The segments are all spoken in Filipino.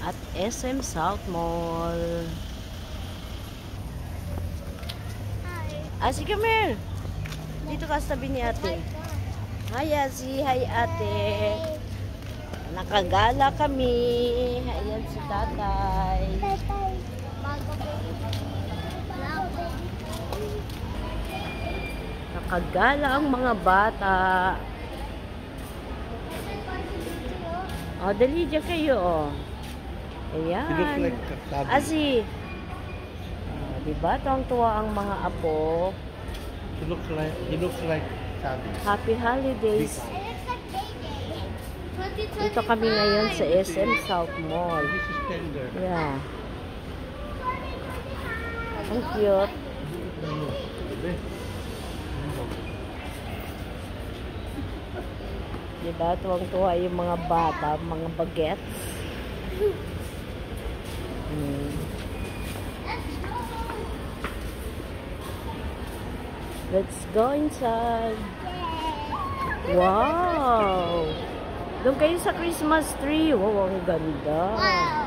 at SM South Mall. Asi, come here. Dito ka sa tabi ni ate. Hi, Asi. Hi, ate. Nakagala kami. Ayan si tatay. Nakagala ang mga bata. O, dali dyan kayo, o. Ayan. Asi. Diba? Tuwang-tuwa ang mga apo. He looks like Sabi. Happy holidays. Dito kami ngayon sa SM South Mall. This is tender. Yeah. Ang cute. Diba? Tuwang-tuwa yung mga bata, mga bagets. Let's go inside. Wow! Doon kayo sa Christmas tree. Wow, ang ganda. Wow!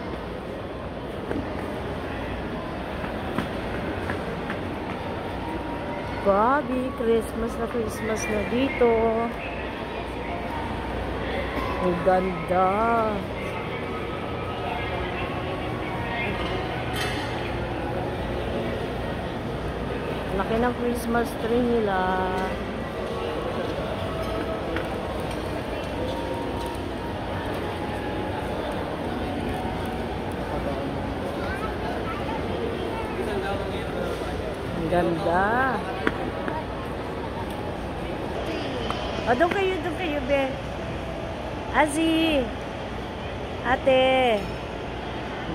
Grabe, Christmas na dito. Ang ganda. Laki ng Christmas tree nila. Ang ganda. O, doon kayo, be. Asi. Ate.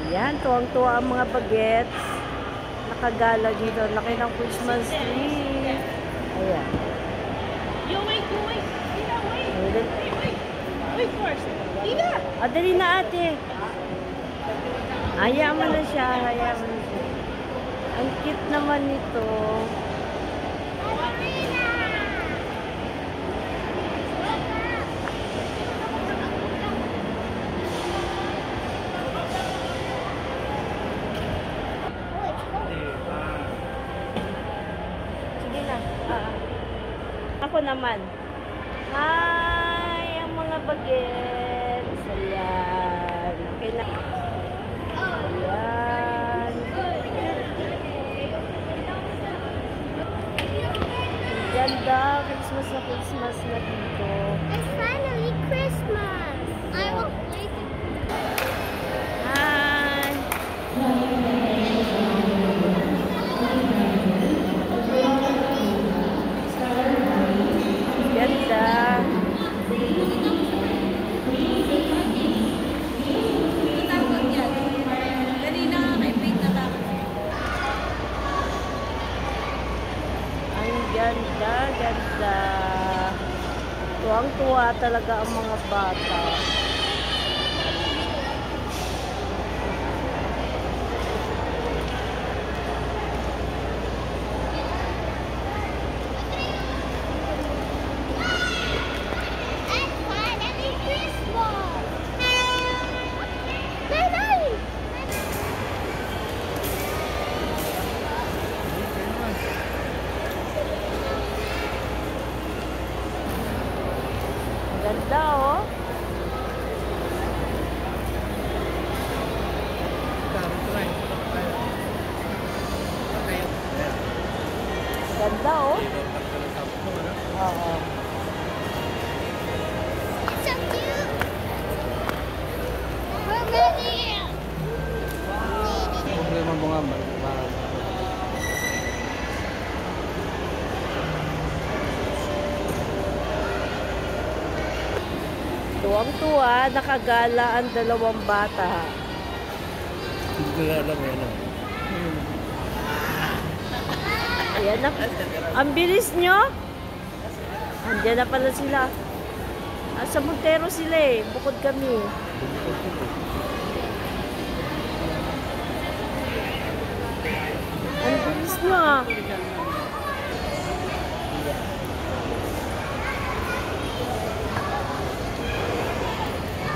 Yan, tuwang-tuwa ang mga bagets. Nakagala dito. Laki ng Christmas tree. Ayan. Wait. Tina, wait. Wait first. Tina! Dali na, ate. Hayaan mo na siya. Ang cute naman nito. Sige na. Ako naman. Hi! Ang mga bagets. Ayan. Okay na. Ayan. Ganda. Christmas na dito. It's finally Christmas! I will wait. Hi! Ganda. Ang ganda. Tuwang-tuwa talaga ang mga bata. It's finally Christmas! Bye-bye! Ang ganda, oh. Ganda, oh. Oo. It's so cute! We're ready! Problema mo nga ba? Tuwang-tuwa, nakagala ang dalawang bata. Hindi ko alam yan. Ayan na. Ang bilis nyo. Andiyan na pala sila. Sa Montero sila eh. Bukod kami. Ang bilis nyo ah.